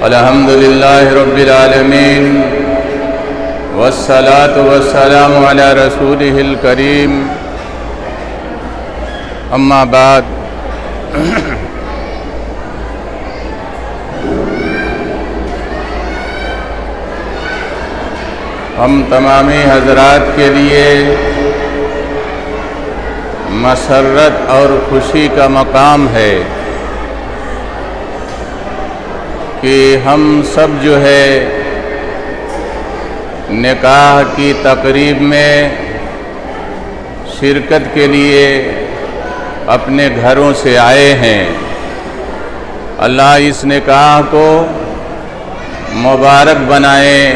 الحمد للہ رب العالمین والصلاة والسلام علی رسولہ الکریم اما بعد ہم تمامی حضرات کے لیے مسرت اور خوشی کا مقام ہے کہ ہم سب جو ہے نکاح کی تقریب میں شرکت کے لیے اپنے گھروں سے آئے ہیں۔ اللہ اس نکاح کو مبارک بنائے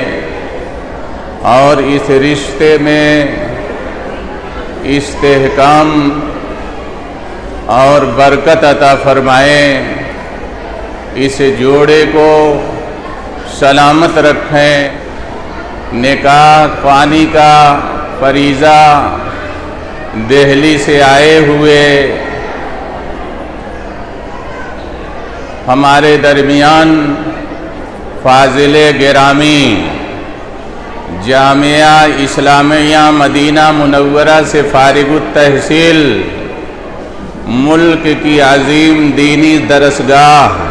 اور اس رشتے میں استحکام اور برکت عطا فرمائیں، اس جوڑے کو سلامت رکھیں۔ نکاح خوانی کا فریضہ دہلی سے آئے ہوئے ہمارے درمیان فاضل گرامی جامعہ اسلامیہ مدینہ منورہ سے فارغ التحصیل ملک کی عظیم دینی درسگاہ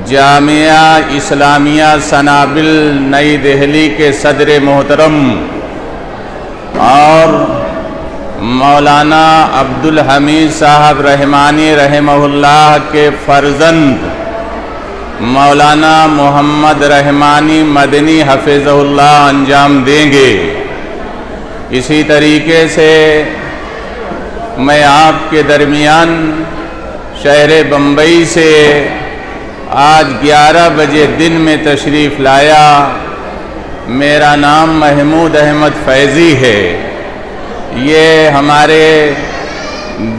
جامعہ اسلامیہ سنابل نئی دہلی کے صدر محترم اور مولانا عبدالحمید صاحب رحمانی رحمہ اللہ کے فرزند مولانا محمد رحمانی مدنی حفظہ اللہ انجام دیں گے۔ اسی طریقے سے میں آپ کے درمیان شہر بمبئی سے آج 11 بجے دن میں تشریف لایا۔ میرا نام محمود احمد فیضی ہے۔ یہ ہمارے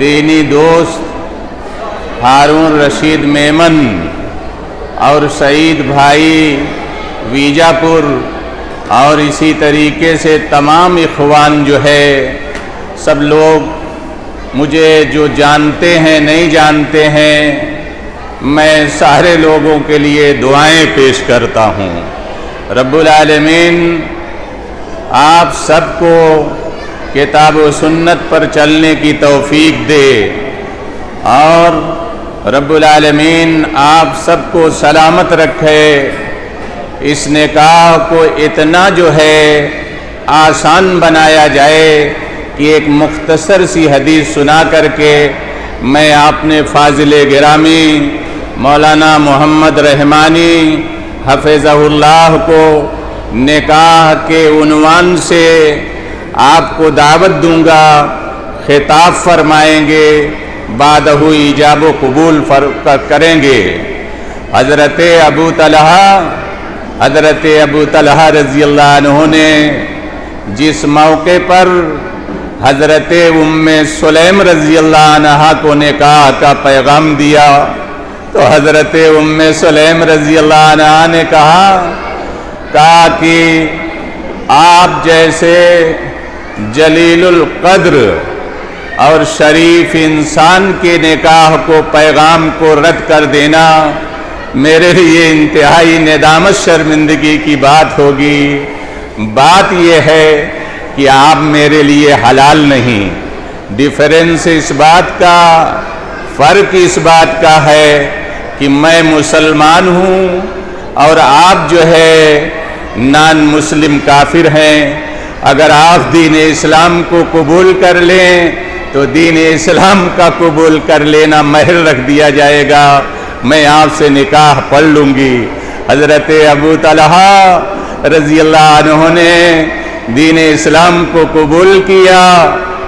دینی دوست ہارون رشید میمن اور سعید بھائی ویجاپور اور اسی طریقے سے تمام اخوان جو ہے سب لوگ مجھے جو جانتے ہیں نہیں جانتے ہیں، میں سارے لوگوں کے لیے دعائیں پیش کرتا ہوں۔ رب العالمین آپ سب کو کتاب و سنت پر چلنے کی توفیق دے اور رب العالمین آپ سب کو سلامت رکھے۔ اس نکاح کو اتنا جو ہے آسان بنایا جائے کہ ایک مختصر سی حدیث سنا کر کے میں اپنے فاضل گرامی مولانا محمد رحمانی حفظہ اللہ کو نکاح کے عنوان سے آپ کو دعوت دوں گا، خطاب فرمائیں گے، بعدہ ایجاب و قبول کریں گے۔ حضرت ابو طلحہ رضی اللہ عنہ نے جس موقع پر حضرت ام سلیم رضی اللہ عنہ کو نکاح کا پیغام دیا تو حضرت ام سلیم رضی اللہ عنہ نے کہا کہ آپ جیسے جلیل القدر اور شریف انسان کے نکاح کو پیغام کو رد کر دینا میرے لیے انتہائی ندامت شرمندگی کی بات ہوگی۔ بات یہ ہے کہ آپ میرے لیے حلال نہیں۔ ڈیفرنس اس بات کا، فرق اس بات کا ہے کہ میں مسلمان ہوں اور آپ جو ہے نان مسلم کافر ہیں۔ اگر آپ دین اسلام کو قبول کر لیں تو دین اسلام کا قبول کر لینا مہر رکھ دیا جائے گا، میں آپ سے نکاح پڑھ لوں گی۔ حضرت ابو طلحہ رضی اللہ عنہ نے دین اسلام کو قبول کیا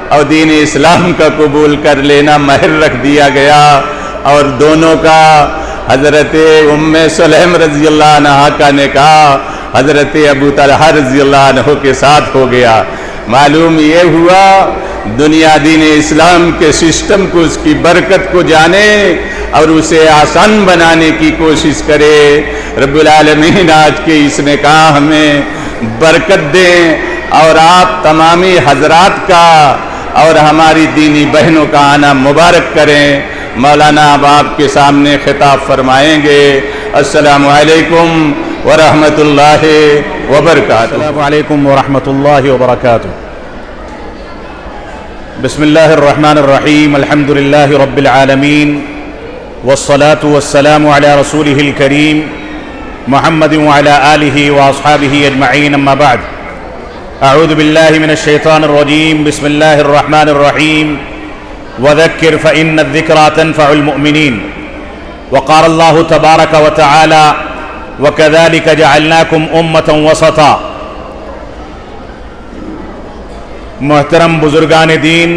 اور دین اسلام کا قبول کر لینا مہر رکھ دیا گیا اور دونوں کا حضرت ام سلیم رضی اللہ عنہ کا نکاح حضرت ابو طلحہ رضی اللہ عنہ کے ساتھ ہو گیا۔ معلوم یہ ہوا دنیا دین اسلام کے سسٹم کو، اس کی برکت کو جانے اور اسے آسان بنانے کی کوشش کرے۔ رب العالمین آج کے اس نکاح میں برکت دیں اور آپ تمامی حضرات کا اور ہماری دینی بہنوں کا آنا مبارک کریں۔ مولانا اب آپ کے سامنے خطاب فرمائیں گے۔ السلام علیکم ورحمۃ اللہ وبرکاتہ. السلام علیکم ورحمۃ اللہ وبرکاتہ. بسم اللہ الرحمن الرحیم. الحمد للہ رب العالمین والصلاة والسلام علی رسولہ الکریم محمد وعلی آلہ واصحابہ اجمعین. اما بعد، اعوذ باللہ من الشیطان الرجیم. بسم اللہ الرحمن الرحیم. وذکر فإن الذکرى تنفع المؤمنین. وقال اللہ تبارک وتعالی وَكَذَلِكَ جَعَلْنَاكُمْ أُمَّةً وَسَطًا. محترم بزرگان دین،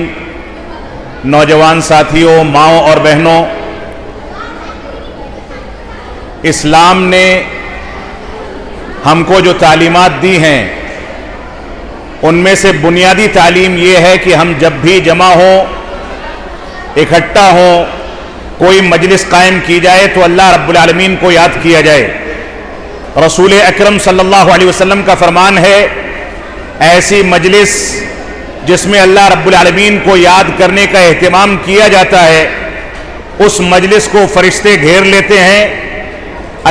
نوجوان ساتھیوں، ماؤں اور بہنوں، اسلام نے ہم کو جو تعلیمات دی ہیں ان میں سے بنیادی تعلیم یہ ہے کہ ہم جب بھی جمع ہوں، اکٹھا ہوں، کوئی مجلس قائم کی جائے تو اللہ رب العالمین کو یاد کیا جائے. رسول اکرم صلی اللہ علیہ وسلم کا فرمان ہے، ایسی مجلس جس میں اللہ رب العالمین کو یاد کرنے کا اہتمام کیا جاتا ہے، اس مجلس کو فرشتے گھیر لیتے ہیں،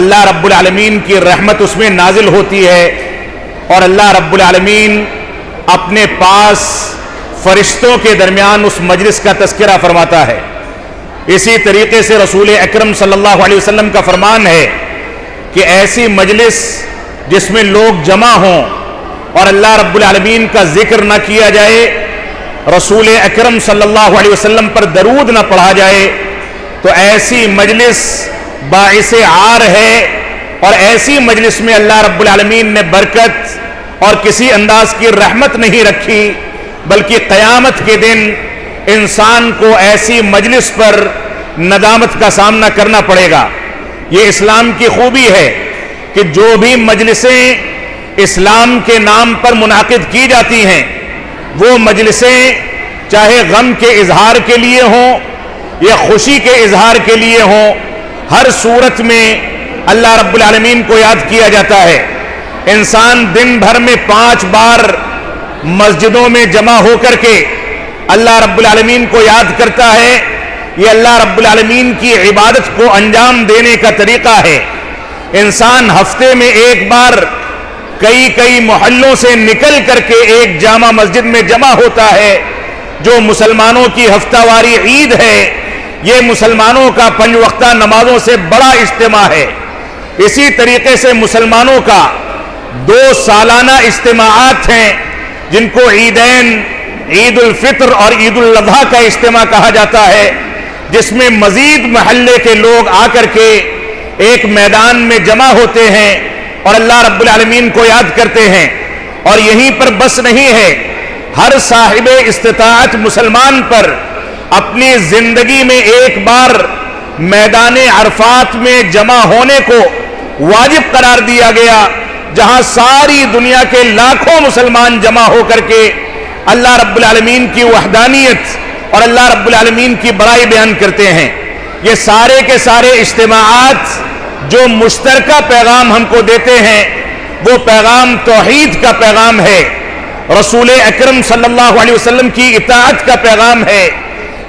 اللہ رب العالمین کی رحمت اس میں نازل ہوتی ہے، اور اللہ رب العالمین اپنے پاس فرشتوں کے درمیان اس مجلس کا تذکرہ فرماتا ہے. اسی طریقے سے رسول اکرم صلی اللہ علیہ وسلم کا فرمان ہے کہ ایسی مجلس جس میں لوگ جمع ہوں اور اللہ رب العالمین کا ذکر نہ کیا جائے، رسول اکرم صلی اللہ علیہ وسلم پر درود نہ پڑھا جائے، تو ایسی مجلس باعث عار ہے، اور ایسی مجلس میں اللہ رب العالمین نے برکت اور کسی انداز کی رحمت نہیں رکھی، بلکہ قیامت کے دن انسان کو ایسی مجلس پر ندامت کا سامنا کرنا پڑے گا. یہ اسلام کی خوبی ہے کہ جو بھی مجلسیں اسلام کے نام پر منعقد کی جاتی ہیں، وہ مجلسیں چاہے غم کے اظہار کے لیے ہوں یا خوشی کے اظہار کے لیے ہوں، ہر صورت میں اللہ رب العالمین کو یاد کیا جاتا ہے. انسان دن بھر میں 5 بار مسجدوں میں جمع ہو کر کے اللہ رب العالمین کو یاد کرتا ہے. یہ اللہ رب العالمین کی عبادت کو انجام دینے کا طریقہ ہے. انسان ہفتے میں ایک بار کئی محلوں سے نکل کر کے ایک جامع مسجد میں جمع ہوتا ہے، جو مسلمانوں کی ہفتہ واری عید ہے. یہ مسلمانوں کا 5 وقتہ نمازوں سے بڑا اجتماع ہے. اسی طریقے سے مسلمانوں کا 2 سالانہ اجتماعات ہیں جن کو عیدین، عید الفطر اور عید الاضحیٰ کا اجتماع کہا جاتا ہے، جس میں مزید محلے کے لوگ آ کر کے ایک میدان میں جمع ہوتے ہیں اور اللہ رب العالمین کو یاد کرتے ہیں. اور یہیں پر بس نہیں ہے، ہر صاحب استطاعت مسلمان پر اپنی زندگی میں ایک بار میدان عرفات میں جمع ہونے کو واجب قرار دیا گیا، جہاں ساری دنیا کے لاکھوں مسلمان جمع ہو کر کے اللہ رب العالمین کی وحدانیت اور اللہ رب العالمین کی بڑائی بیان کرتے ہیں. یہ سارے کے سارے اجتماعات جو مشترکہ پیغام ہم کو دیتے ہیں، وہ پیغام توحید کا پیغام ہے، رسول اکرم صلی اللہ علیہ وسلم کی اطاعت کا پیغام ہے.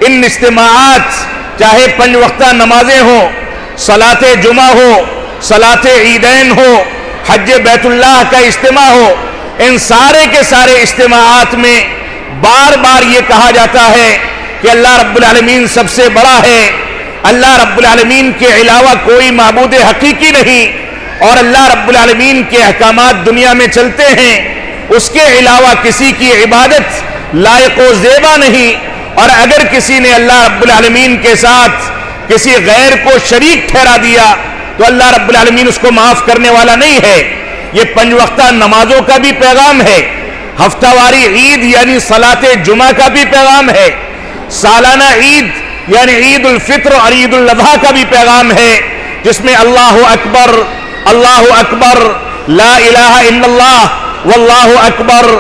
ان اجتماعات چاہے 5 وقتہ نمازیں ہوں، صلاۃ جمعہ ہو، صلاۃ عیدین ہو، حج بیت اللہ کا اجتماع ہو، ان سارے کے سارے اجتماعات میں بار بار یہ کہا جاتا ہے کہ اللہ رب العالمین سب سے بڑا ہے، اللہ رب العالمین کے علاوہ کوئی معبود حقیقی نہیں، اور اللہ رب العالمین کے احکامات دنیا میں چلتے ہیں، اس کے علاوہ کسی کی عبادت لائق و زیبا نہیں. اور اگر کسی نے اللہ رب العالمین کے ساتھ کسی غیر کو شریک ٹھہرا دیا تو اللہ رب العالمین اس کو معاف کرنے والا نہیں ہے. یہ 5 وقتہ نمازوں کا بھی پیغام ہے، ہفتہ واری عید یعنی صلاۃ جمعہ کا بھی پیغام ہے، سالانہ عید یعنی عید الفطر اور عید الاضحیٰ کا بھی پیغام ہے، جس میں اللہ اکبر، اللہ اکبر، لا الہ الا اللہ، واللہ اکبر،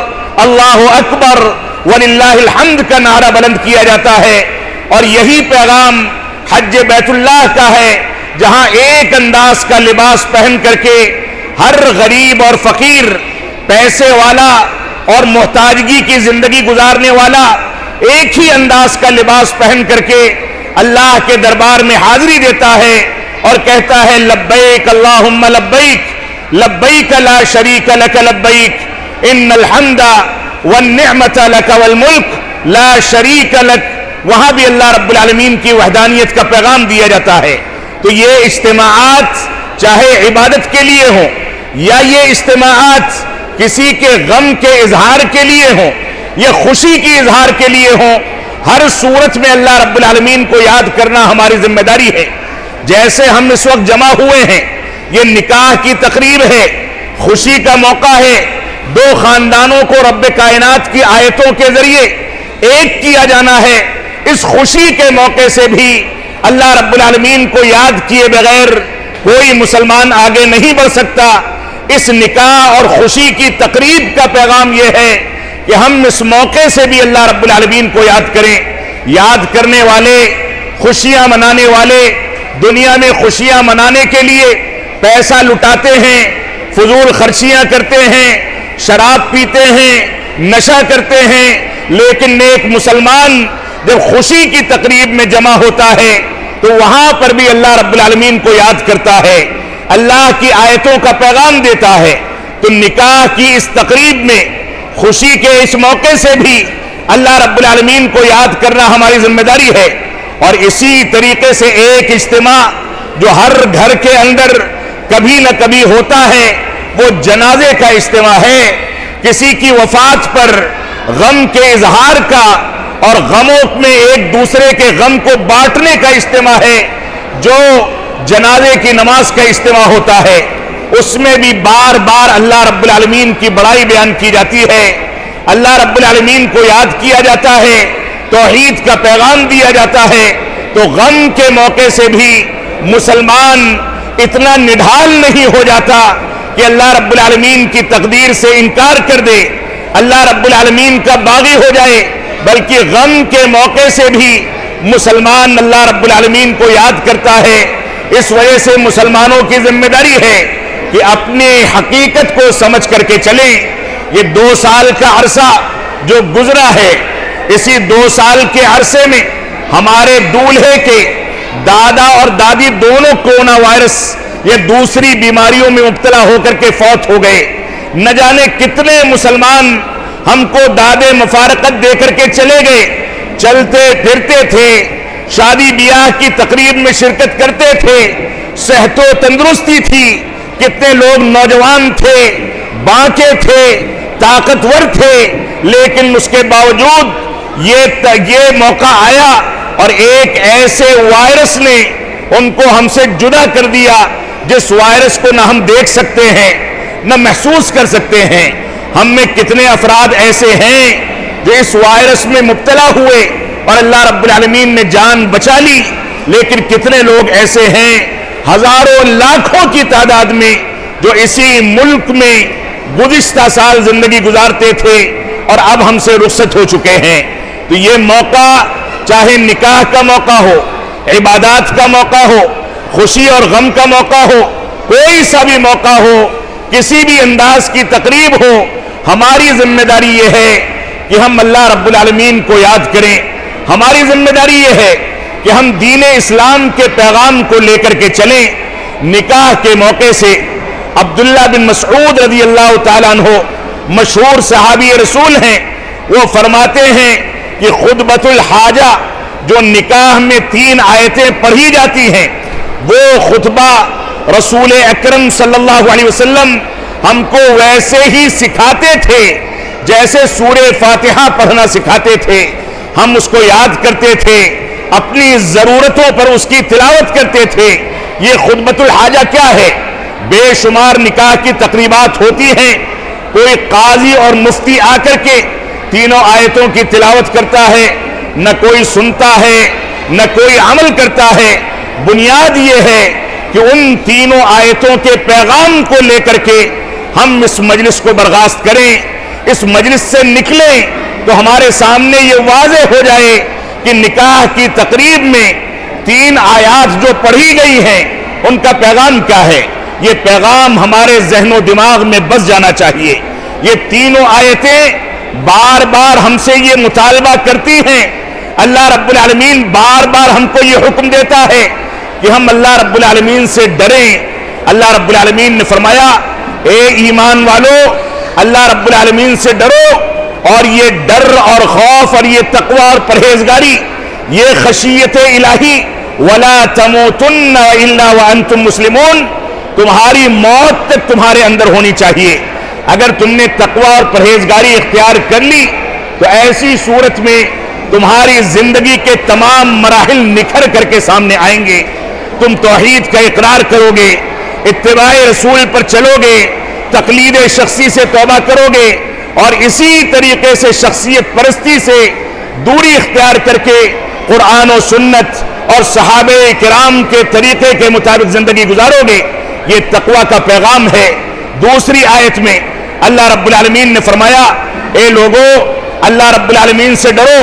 اللہ اکبر وللہ الحمد کا نعرہ بلند کیا جاتا ہے. اور یہی پیغام حج بیت اللہ کا ہے، جہاں ایک انداز کا لباس پہن کر کے ہر غریب اور فقیر، پیسے والا اور محتاجگی کی زندگی گزارنے والا ایک ہی انداز کا لباس پہن کر کے اللہ کے دربار میں حاضری دیتا ہے اور کہتا ہے لبیک اللہم لبیک لبیک لا شریک لک لبیک ان الحمد والنعمت لک والملک لا شریک لک، وہاں بھی اللہ رب العالمین کی وحدانیت کا پیغام دیا جاتا ہے۔ تو یہ اجتماعات چاہے عبادت کے لیے ہوں یا یہ اجتماعات کسی کے غم کے اظہار کے لیے ہوں یا خوشی کی اظہار کے لیے ہوں، ہر صورت میں اللہ رب العالمین کو یاد کرنا ہماری ذمہ داری ہے۔ جیسے ہم اس وقت جمع ہوئے ہیں، یہ نکاح کی تقریب ہے، خوشی کا موقع ہے، دو خاندانوں کو رب کائنات کی آیتوں کے ذریعے ایک کیا جانا ہے۔ اس خوشی کے موقع سے بھی اللہ رب العالمین کو یاد کیے بغیر کوئی مسلمان آگے نہیں بڑھ سکتا۔ اس نکاح اور خوشی کی تقریب کا پیغام یہ ہے کہ ہم اس موقع سے بھی اللہ رب العالمین کو یاد کریں۔ یاد کرنے والے، خوشیاں منانے والے دنیا میں خوشیاں منانے کے لیے پیسہ لٹاتے ہیں، فضول خرچیاں کرتے ہیں، شراب پیتے ہیں، نشہ کرتے ہیں، لیکن نیک مسلمان جب خوشی کی تقریب میں جمع ہوتا ہے تو وہاں پر بھی اللہ رب العالمین کو یاد کرتا ہے، اللہ کی آیتوں کا پیغام دیتا ہے۔ تو نکاح کی اس تقریب میں، خوشی کے اس موقع سے بھی اللہ رب العالمین کو یاد کرنا ہماری ذمہ داری ہے۔ اور اسی طریقے سے ایک اجتماع جو ہر گھر کے اندر کبھی نہ کبھی ہوتا ہے، وہ جنازے کا اجتماع ہے۔ کسی کی وفات پر غم کے اظہار کا اور غموں میں ایک دوسرے کے غم کو بانٹنے کا اجتماع ہے، جو جنازے کی نماز کا اجتماع ہوتا ہے۔ اس میں بھی بار بار اللہ رب العالمین کی بڑائی بیان کی جاتی ہے، اللہ رب العالمین کو یاد کیا جاتا ہے، توحید کا پیغام دیا جاتا ہے۔ تو غم کے موقع سے بھی مسلمان اتنا نڈھال نہیں ہو جاتا کہ اللہ رب العالمین کی تقدیر سے انکار کر دے، اللہ رب العالمین کا باغی ہو جائے، بلکہ غم کے موقع سے بھی مسلمان اللہ رب العالمین کو یاد کرتا ہے۔ اس وجہ سے مسلمانوں کی ذمہ داری ہے کہ اپنی حقیقت کو سمجھ کر کے چلیں۔ یہ 2 سال کا عرصہ جو گزرا ہے، اسی 2 سال کے عرصے میں ہمارے دولہے کے دادا اور دادی دونوں کورونا وائرس یا دوسری بیماریوں میں مبتلا ہو کر کے فوت ہو گئے۔ نہ جانے کتنے مسلمان ہم کو دادے مفارقت دے کر کے چلے گئے۔ چلتے پھرتے تھے، شادی بیاہ کی تقریب میں شرکت کرتے تھے، صحت و تندرستی تھی، کتنے لوگ نوجوان تھے، باقی تھے، طاقتور تھے، لیکن اس کے باوجود یہ موقع آیا اور ایک ایسے وائرس نے ان کو ہم سے جدا کر دیا، جس وائرس کو نہ ہم دیکھ سکتے ہیں نہ محسوس کر سکتے ہیں۔ ہم میں کتنے افراد ایسے ہیں جو اس وائرس میں مبتلا ہوئے اور اللہ رب العالمین نے جان بچا لی، لیکن کتنے لوگ ایسے ہیں ہزاروں لاکھوں کی تعداد میں جو اسی ملک میں گزشتہ سال زندگی گزارتے تھے اور اب ہم سے رخصت ہو چکے ہیں۔ تو یہ موقع چاہے نکاح کا موقع ہو، عبادات کا موقع ہو، خوشی اور غم کا موقع ہو، کوئی سا بھی موقع ہو، کسی بھی انداز کی تقریب ہو، ہماری ذمہ داری یہ ہے کہ ہم اللہ رب العالمین کو یاد کریں۔ ہماری ذمہ داری یہ ہے کہ ہم دین اسلام کے پیغام کو لے کر کے چلیں۔ نکاح کے موقع سے عبداللہ بن مسعود رضی اللہ تعالیٰ عنہ مشہور صحابی رسول ہیں، وہ فرماتے ہیں کہ خطبۃ الحاجہ جو نکاح میں 3 آیتیں پڑھی جاتی ہیں، وہ خطبہ رسول اکرم صلی اللہ علیہ وسلم ہم کو ویسے ہی سکھاتے تھے جیسے سورہ فاتحہ پڑھنا سکھاتے تھے۔ ہم اس کو یاد کرتے تھے، اپنی ضرورتوں پر اس کی تلاوت کرتے تھے۔ یہ خطبۃ الحاجہ کیا ہے؟ بے شمار نکاح کی تقریبات ہوتی ہیں، کوئی قاضی اور مفتی آ کر کے تینوں آیتوں کی تلاوت کرتا ہے، نہ کوئی سنتا ہے نہ کوئی عمل کرتا ہے۔ بنیاد یہ ہے کہ ان تینوں آیتوں کے پیغام کو لے کر کے ہم اس مجلس کو برخاست کریں، اس مجلس سے نکلیں تو ہمارے سامنے یہ واضح ہو جائے کہ نکاح کی تقریب میں 3 آیات جو پڑھی گئی ہیں ان کا پیغام کیا ہے۔ یہ پیغام ہمارے ذہن و دماغ میں بس جانا چاہیے۔ یہ تینوں آیتیں بار بار ہم سے یہ مطالبہ کرتی ہیں، اللہ رب العالمین بار بار ہم کو یہ حکم دیتا ہے کہ ہم اللہ رب العالمین سے ڈریں. اللہ رب العالمین نے فرمایا اے ایمان والو اللہ رب العالمین سے ڈرو, اور یہ ڈر اور خوف اور یہ تقوی اور پرہیزگاری یہ خشیت الہی ولا تموتن الا وانتم مسلمون تمہاری موت تک تمہارے اندر ہونی چاہیے. اگر تم نے تقوی اور پرہیزگاری اختیار کر لی تو ایسی صورت میں تمہاری زندگی کے تمام مراحل نکھر کر کے سامنے آئیں گے. تم توحید کا اقرار کرو گے, اتباع رسول پر چلو گے, تقلید شخصی سے توبہ کرو گے, اور اسی طریقے سے شخصیت پرستی سے دوری اختیار کر کے قرآن و سنت اور صحابہ کرام کے طریقے کے مطابق زندگی گزارو گے. یہ تقوی کا پیغام ہے. دوسری آیت میں اللہ رب العالمین نے فرمایا اے لوگو اللہ رب العالمین سے ڈرو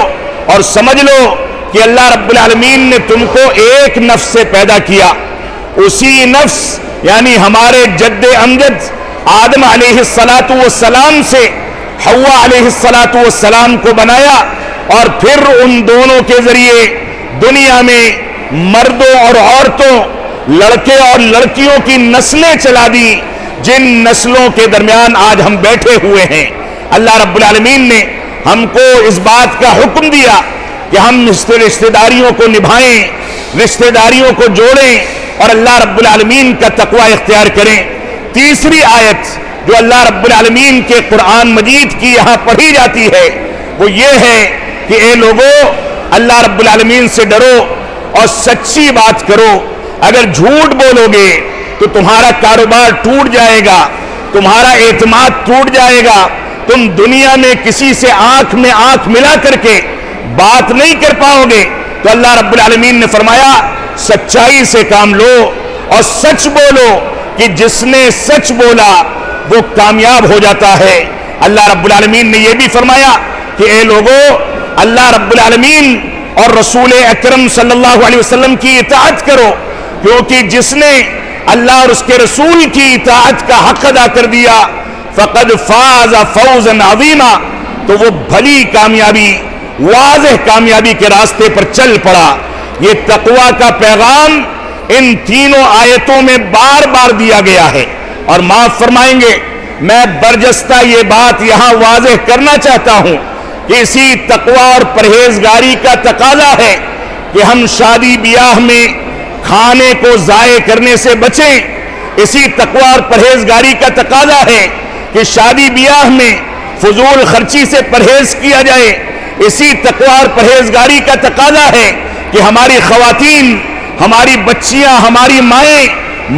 اور سمجھ لو کہ اللہ رب العالمین نے تم کو ایک نفس سے پیدا کیا, اسی نفس یعنی ہمارے جد امجد آدم علیہ الصلاۃ والسلام سے حوا علیہ الصلاۃ والسلام کو بنایا, اور پھر ان دونوں کے ذریعے دنیا میں مردوں اور عورتوں, لڑکے اور لڑکیوں کی نسلیں چلا دی, جن نسلوں کے درمیان آج ہم بیٹھے ہوئے ہیں. اللہ رب العالمین نے ہم کو اس بات کا حکم دیا کہ ہم رشتہ داریوں کو نبھائیں, رشتہ داریوں کو جوڑیں اور اللہ رب العالمین کا تقوی اختیار کریں. تیسری آیت جو اللہ رب العالمین کے قرآن مجید کی یہاں پڑھی جاتی ہے وہ یہ ہے کہ اے لوگو اللہ رب العالمین سے ڈرو اور سچی بات کرو. اگر جھوٹ بولو گے تو تمہارا کاروبار ٹوٹ جائے گا, تمہارا اعتماد ٹوٹ جائے گا, تم دنیا میں کسی سے آنکھ میں آنکھ ملا کر کے بات نہیں کر پاؤ گے. تو اللہ رب العالمین نے فرمایا سچائی سے کام لو اور سچ بولو کہ جس نے سچ بولا وہ کامیاب ہو جاتا ہے. اللہ رب العالمین نے یہ بھی فرمایا کہ اے لوگو اللہ رب العالمین اور رسول اکرم صلی اللہ علیہ وسلم کی اطاعت کرو, کیونکہ جس نے اللہ اور اس کے رسول کی اطاعت کا حق ادا کر دیا فقد فاز فوزا عظیما, تو وہ بھلی کامیابی واضح کامیابی کے راستے پر چل پڑا. یہ تقوی کا پیغام ان تینوں آیتوں میں بار بار دیا گیا ہے. اور معاف فرمائیں گے میں برجستہ یہ بات یہاں واضح کرنا چاہتا ہوں کہ اسی تقوی اور پرہیزگاری کا تقاضا ہے کہ ہم شادی بیاہ میں کھانے کو ضائع کرنے سے بچیں. اسی تقوی اور پرہیزگاری کا تقاضا ہے کہ شادی بیاہ میں فضول خرچی سے پرہیز کیا جائے. اسی تقوی اور پرہیزگاری کا تقاضا ہے کہ ہماری خواتین, ہماری بچیاں, ہماری مائیں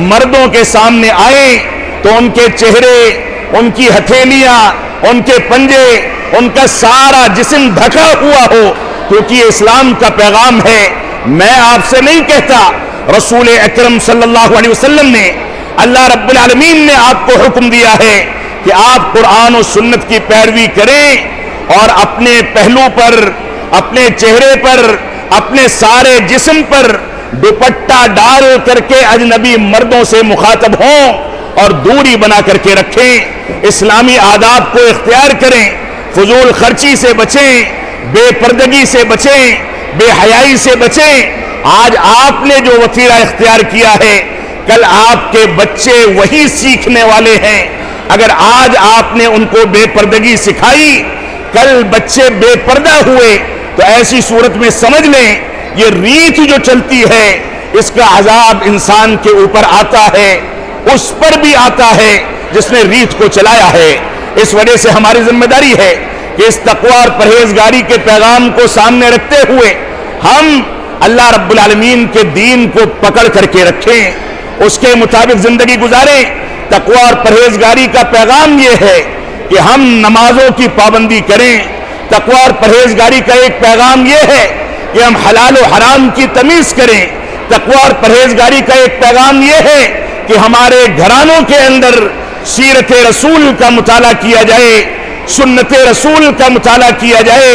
مردوں کے سامنے آئیں تو ان کے چہرے, ان کی ہتھیلیاں, ان کے پنجے, ان کا سارا جسم ڈھکا ہوا ہو, کیونکہ یہ اسلام کا پیغام ہے. میں آپ سے نہیں کہتا, رسول اکرم صلی اللہ علیہ وسلم نے, اللہ رب العالمین نے آپ کو حکم دیا ہے کہ آپ قرآن و سنت کی پیروی کریں اور اپنے پہلو پر, اپنے چہرے پر, اپنے سارے جسم پر دوپٹہ ڈال کر کے اجنبی مردوں سے مخاطب ہوں اور دوری بنا کر کے رکھیں. اسلامی آداب کو اختیار کریں, فضول خرچی سے بچیں, بے پردگی سے بچیں, بے حیائی سے بچیں. آج آپ نے جو وسیلہ اختیار کیا ہے کل آپ کے بچے وہی سیکھنے والے ہیں. اگر آج آپ نے ان کو بے پردگی سکھائی کل بچے بے پردہ ہوئے تو ایسی صورت میں سمجھ لیں یہ ریت جو چلتی ہے اس کا عذاب انسان کے اوپر آتا ہے, اس پر بھی آتا ہے جس نے ریت کو چلایا ہے. اس وجہ سے ہماری ذمہ داری ہے کہ اس تقوی اور پرہیزگاری کے پیغام کو سامنے رکھتے ہوئے ہم اللہ رب العالمین کے دین کو پکڑ کر کے رکھیں, اس کے مطابق زندگی گزاریں. تقوی اور پرہیزگاری کا پیغام یہ ہے کہ ہم نمازوں کی پابندی کریں. تقوی اور پرہیزگاری کا ایک پیغام یہ ہے کہ ہم حلال و حرام کی تمیز کریں. تقوی اور پرہیزگاری کا ایک پیغام یہ ہے کہ ہمارے گھرانوں کے اندر سیرت رسول کا مطالعہ کیا جائے, سنت رسول کا مطالعہ کیا جائے,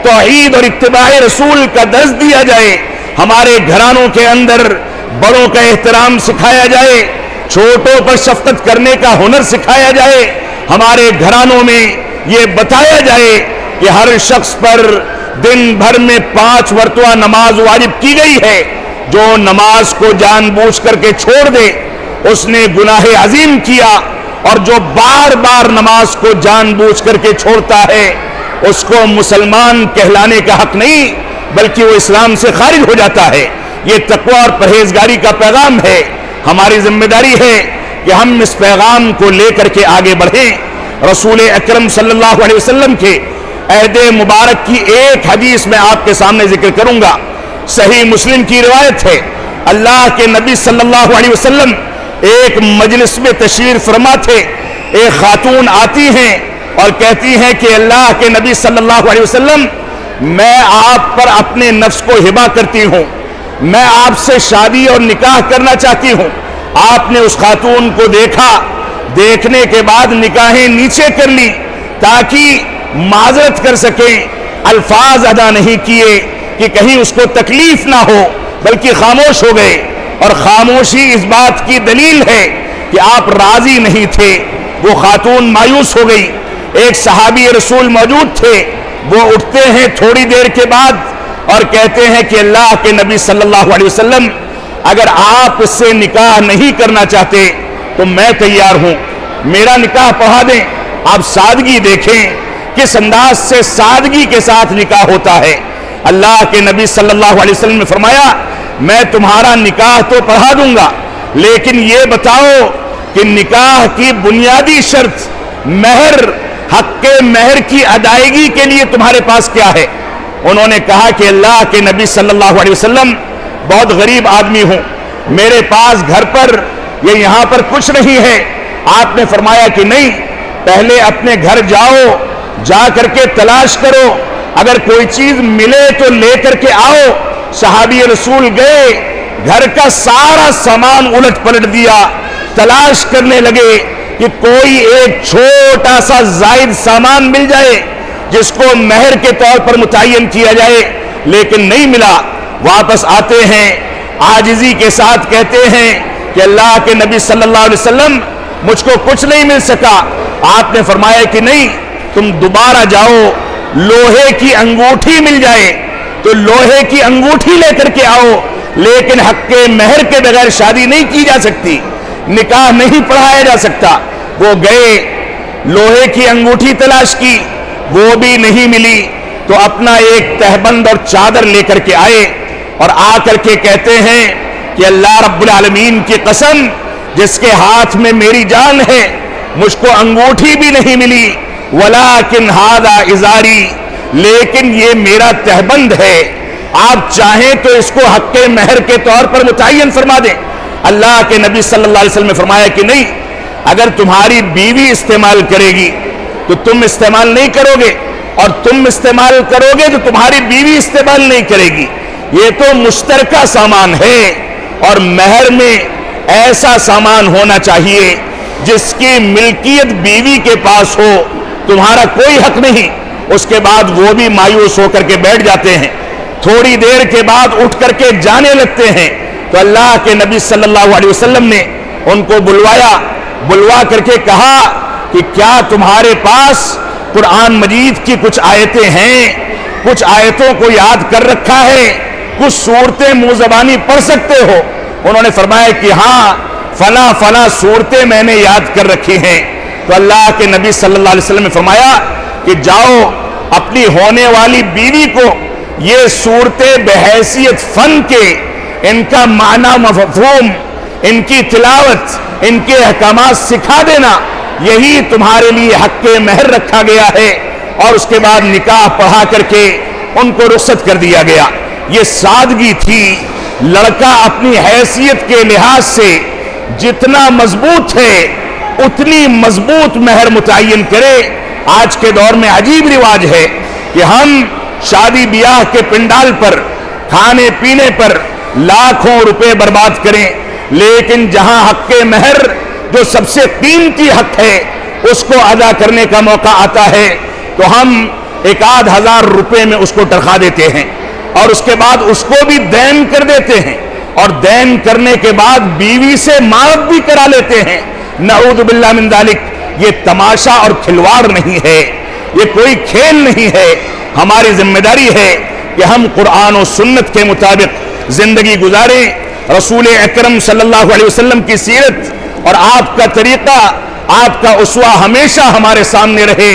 توحید اور اتباع رسول کا درس دیا جائے. ہمارے گھرانوں کے اندر بڑوں کا احترام سکھایا جائے, چھوٹوں پر شفقت کرنے کا ہنر سکھایا جائے. ہمارے گھرانوں میں یہ بتایا جائے کہ ہر شخص پر دن بھر میں 5 مرتبہ نماز واجب کی گئی ہے. جو نماز کو جان بوجھ کر کے چھوڑ دے اس نے گناہ عظیم کیا، اور جو بار بار نماز کو جان بوجھ کر کے چھوڑتا ہے اس کو مسلمان کہلانے کا حق نہیں، بلکہ وہ اسلام سے خارج ہو جاتا ہے۔ یہ تقوی اور پرہیزگاری کا پیغام ہے۔ ہماری ذمہ داری ہے کہ ہم اس پیغام کو لے کر کے آگے بڑھیں۔ رسول اکرم صلی اللہ علیہ وسلم کے عہد مبارک کی ایک حدیث میں آپ کے سامنے ذکر کروں گا۔ صحیح مسلم کی روایت ہے، اللہ کے نبی صلی اللہ علیہ وسلم ایک مجلس میں تشریف فرما تھے۔ ایک خاتون آتی ہیں اور کہتی ہیں کہ اللہ کے نبی صلی اللہ علیہ وسلم، میں آپ پر اپنے نفس کو ہبہ کرتی ہوں، میں آپ سے شادی اور نکاح کرنا چاہتی ہوں۔ آپ نے اس خاتون کو دیکھا، دیکھنے کے بعد نگاہیں نیچے کر لی تاکہ معذرت کر سکیں، الفاظ ادا نہیں کیے کہ کہیں اس کو تکلیف نہ ہو، بلکہ خاموش ہو گئے۔ اور خاموشی اس بات کی دلیل ہے کہ آپ راضی نہیں تھے۔ وہ خاتون مایوس ہو گئی۔ ایک صحابی رسول موجود تھے، وہ اٹھتے ہیں تھوڑی دیر کے بعد اور کہتے ہیں کہ اللہ کے نبی صلی اللہ علیہ وسلم، اگر آپ اس سے نکاح نہیں کرنا چاہتے تو میں تیار ہوں، میرا نکاح پڑھا دیں۔ آپ سادگی دیکھیں، کس انداز سے سادگی کے ساتھ نکاح ہوتا ہے۔ اللہ کے نبی صلی اللہ علیہ وسلم نے فرمایا، میں تمہارا نکاح تو پڑھا دوں گا، لیکن یہ بتاؤ کہ نکاح کی بنیادی شرط مہر، حق مہر کی ادائیگی کے لیے تمہارے پاس کیا ہے؟ انہوں نے کہا کہ اللہ کے نبی صلی اللہ علیہ وسلم، بہت غریب آدمی ہوں، میرے پاس گھر پر یا یہاں پر کچھ نہیں ہے۔ آپ نے فرمایا کہ نہیں، پہلے اپنے گھر جاؤ، جا کر کے تلاش کرو، اگر کوئی چیز ملے تو لے کر کے آؤ۔ صحابی رسول گئے، گھر کا سارا سامان الٹ پلٹ دیا، تلاش کرنے لگے کہ کوئی ایک چھوٹا سا زائد سامان مل جائے جس کو مہر کے طور پر متعین کیا جائے، لیکن نہیں ملا۔ واپس آتے ہیں، عاجزی کے ساتھ کہتے ہیں کہ اللہ کے نبی صلی اللہ علیہ وسلم، مجھ کو کچھ نہیں مل سکا۔ آپ نے فرمایا کہ نہیں، تم دوبارہ جاؤ، لوہے کی انگوٹھی مل جائے تو لوہے کی انگوٹھی لے کر کے آؤ، لیکن حق کے مہر کے بغیر شادی نہیں کی جا سکتی، نکاح نہیں پڑھایا جا سکتا۔ وہ گئے، لوہے کی انگوٹھی تلاش کی، وہ بھی نہیں ملی، تو اپنا ایک تہبند اور چادر لے کر کے آئے اور آ کر کے کہتے ہیں کہ اللہ رب العالمین کی قسم، جس کے ہاتھ میں میری جان ہے، مجھ کو انگوٹھی بھی نہیں ملی، ولیکن ھذا ازاری، لیکن یہ میرا تہبند ہے، آپ چاہیں تو اس کو حق مہر کے طور پر متعین فرما دیں۔ اللہ کے نبی صلی اللہ علیہ وسلم نے فرمایا کہ نہیں، اگر تمہاری بیوی استعمال کرے گی تو تم استعمال نہیں کرو گے، اور تم استعمال کرو گے تو تمہاری بیوی استعمال نہیں کرے گی۔ یہ تو مشترکہ سامان ہے، اور مہر میں ایسا سامان ہونا چاہیے جس کی ملکیت بیوی کے پاس ہو، تمہارا کوئی حق نہیں۔ اس کے بعد وہ بھی مایوس ہو کر کے بیٹھ جاتے ہیں، تھوڑی دیر کے بعد اٹھ کر کے جانے لگتے ہیں، تو اللہ کے نبی صلی اللہ علیہ وسلم نے ان کو بلوایا، بلوا کر کے کہا کہ کیا تمہارے پاس قرآن مجید کی کچھ آیتیں ہیں، کچھ آیتوں کو یاد کر رکھا ہے، کچھ صورتیں منہ زبانی پڑھ سکتے ہو؟ انہوں نے فرمایا کہ ہاں، فلاں فلاں صورتیں میں نے یاد کر رکھی ہیں۔ تو اللہ کے نبی صلی اللہ علیہ وسلم نے فرمایا کہ جاؤ، اپنی ہونے والی بیوی کو یہ صورتیں بحیثیت فن کے، ان کا معنی مفہوم، ان کی تلاوت، ان کے احکامات سکھا دینا، یہی تمہارے لیے حق مہر رکھا گیا ہے۔ اور اس کے بعد نکاح پڑھا کر کے ان کو رخصت کر دیا گیا۔ یہ سادگی تھی۔ لڑکا اپنی حیثیت کے لحاظ سے جتنا مضبوط ہے اتنی مضبوط مہر متعین کرے۔ آج کے دور میں عجیب رواج ہے کہ ہم شادی بیاہ کے پنڈال پر، کھانے پینے پر لاکھوں روپے برباد کریں، لیکن جہاں حق مہر جو سب سے قیمتی حق ہے اس کو ادا کرنے کا موقع آتا ہے تو ہم 1,000 روپے میں اس کو ٹرخا دیتے ہیں، اور اس کے بعد اس کو بھی دین کر دیتے ہیں، اور دین کرنے کے بعد بیوی سے معاف بھی کرا لیتے ہیں۔ نعوذ باللہ من ذالک۔ یہ تماشا اور کھلواڑ نہیں ہے، یہ کوئی کھیل نہیں ہے۔ ہماری ذمہ داری ہے کہ ہم قرآن و سنت کے مطابق زندگی گزاریں، رسول اکرم صلی اللہ علیہ وسلم کی سیرت اور آپ کا طریقہ، آپ کا اسوہ ہمیشہ ہمارے سامنے رہے۔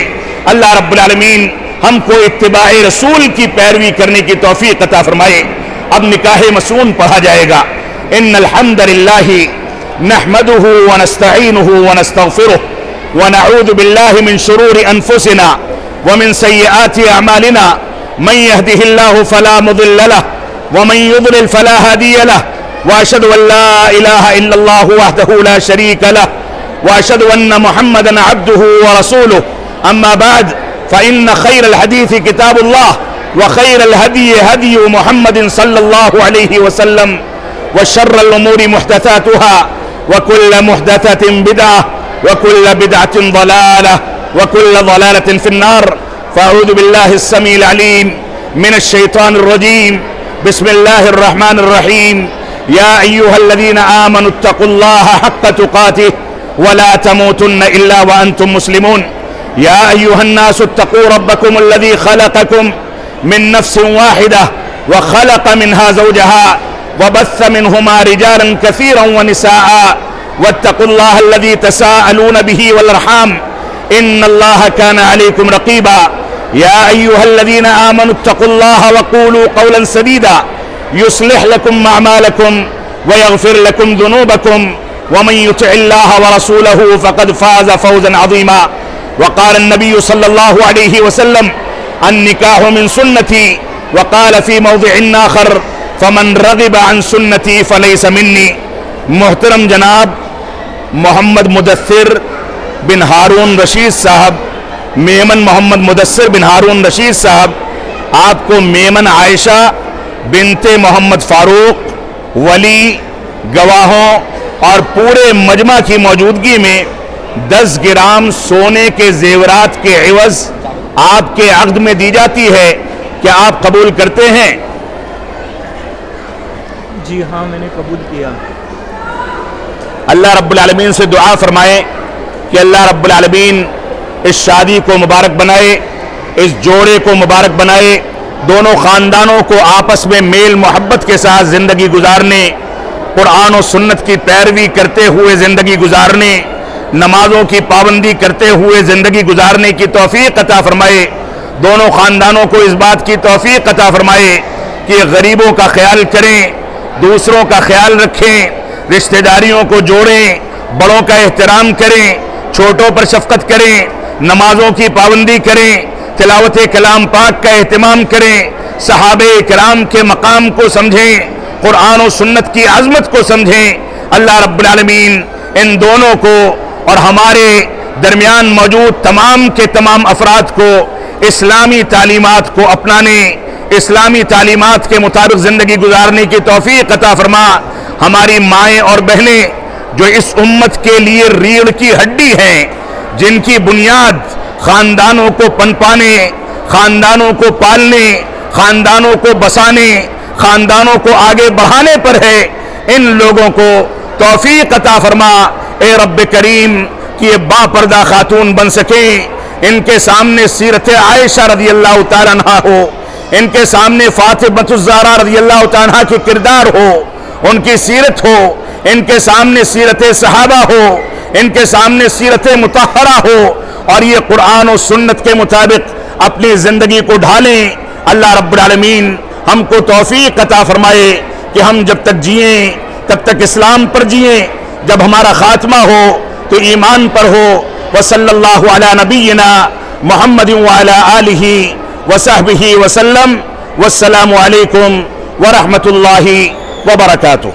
اللہ رب العالمین ہم کو اتباع رسول کی پیروی کرنے کی توفیق عطا فرمائے۔ اب نکاح مسنون پڑھا جائے گا۔ ان الحمد للہ نحمده ونستعینه ونستغفره ونعوذ باللہ من شرور انفسنا ومن سیئات اعمالنا من يهده الله فلا مضل له ومن يضلل فلا هادي له واشهد ان لا اله الا الله وحده لا شريك له واشهد ان محمدا عبده ورسوله اما بعد فان خير الحديث كتاب الله وخير الهدي هدي محمد صلى الله عليه وسلم وشر الامور محدثاتها وكل محدثة بدعة وكل بدعة ضلالة وكل ضلالة في النار فأعوذ بالله السميع العليم من الشيطان الرجيم بسم الله الرحمن الرحيم يا أيها الذين آمنوا اتقوا الله حق تقاته ولا تموتن إلا وأنتم مسلمون يا أيها الناس اتقوا ربكم الذي خلقكم من نفس واحدة وخلق منها زوجها وبث منهما رجالا كثيرا ونساء واتقوا الله الذي تساءلون به والارحام ان الله كان عليكم رقيبا يا ايها الذين آمنوا اتقوا الله وقولوا قولا سديدا يصلح لكم اعمالكم ويغفر لكم ذنوبكم ومن يطع الله ورسوله فقد فاز فوزا عظيما وقال النبي صلى الله عليه وسلم النكاح من سنتي وقال في موضع آخر فمن رغب عن سنتی فلیس منی۔ محترم جناب محمد مدثر بن ہارون رشید صاحب، میمن محمد مدثر بن ہارون رشید صاحب، آپ کو میمن عائشہ بنت محمد فاروق ولی گواہوں اور پورے مجمع کی موجودگی میں 10 گرام سونے کے زیورات کے عوض آپ کے عقد میں دی جاتی ہے، کیا آپ قبول کرتے ہیں؟ جی ہاں، میں نے قبول کیا۔ اللہ رب العالمین سے دعا فرمائیں کہ اللہ رب العالمین اس شادی کو مبارک بنائے، اس جوڑے کو مبارک بنائے، دونوں خاندانوں کو آپس میں میل محبت کے ساتھ زندگی گزارنے، قرآن و سنت کی پیروی کرتے ہوئے زندگی گزارنے، نمازوں کی پابندی کرتے ہوئے زندگی گزارنے کی توفیق عطا فرمائے۔ دونوں خاندانوں کو اس بات کی توفیق عطا فرمائے کہ غریبوں کا خیال کریں، دوسروں کا خیال رکھیں، رشتہ داریوں کو جوڑیں، بڑوں کا احترام کریں، چھوٹوں پر شفقت کریں، نمازوں کی پابندی کریں، تلاوت کلام پاک کا اہتمام کریں، صحابہ کرام کے مقام کو سمجھیں، قرآن و سنت کی عظمت کو سمجھیں۔ اللہ رب العالمین ان دونوں کو اور ہمارے درمیان موجود تمام کے تمام افراد کو اسلامی تعلیمات کو اپنانے، اسلامی تعلیمات کے مطابق زندگی گزارنے کی توفیق عطا فرما۔ ہماری مائیں اور بہنیں جو اس امت کے لیے ریڑھ کی ہڈی ہیں، جن کی بنیاد خاندانوں کو پنپانے، خاندانوں کو پالنے، خاندانوں کو بسانے، خاندانوں کو آگے بڑھانے پر ہے، ان لوگوں کو توفیق عطا فرما اے رب کریم کہ یہ با پردہ خاتون بن سکیں، ان کے سامنے سیرت عائشہ رضی اللہ تعالیٰ عنہا ہو، ان کے سامنے فاطمۃ الزہرا رضی اللہ تعالیٰ عنہا کی کردار ہو، ان کی سیرت ہو، ان کے سامنے سیرت صحابہ ہو، ان کے سامنے سیرت مطہرہ ہو، اور یہ قرآن و سنت کے مطابق اپنی زندگی کو ڈھالیں۔ اللہ رب العالمین ہم کو توفیق عطا فرمائے کہ ہم جب تک جئیں تب تک اسلام پر جئیں، جب ہمارا خاتمہ ہو تو ایمان پر ہو۔ وصلی اللہ علی نبینا محمد وعلی آلہ وصحبہ وسلم، والسلام علیکم ورحمۃ اللہ وبرکاتہ۔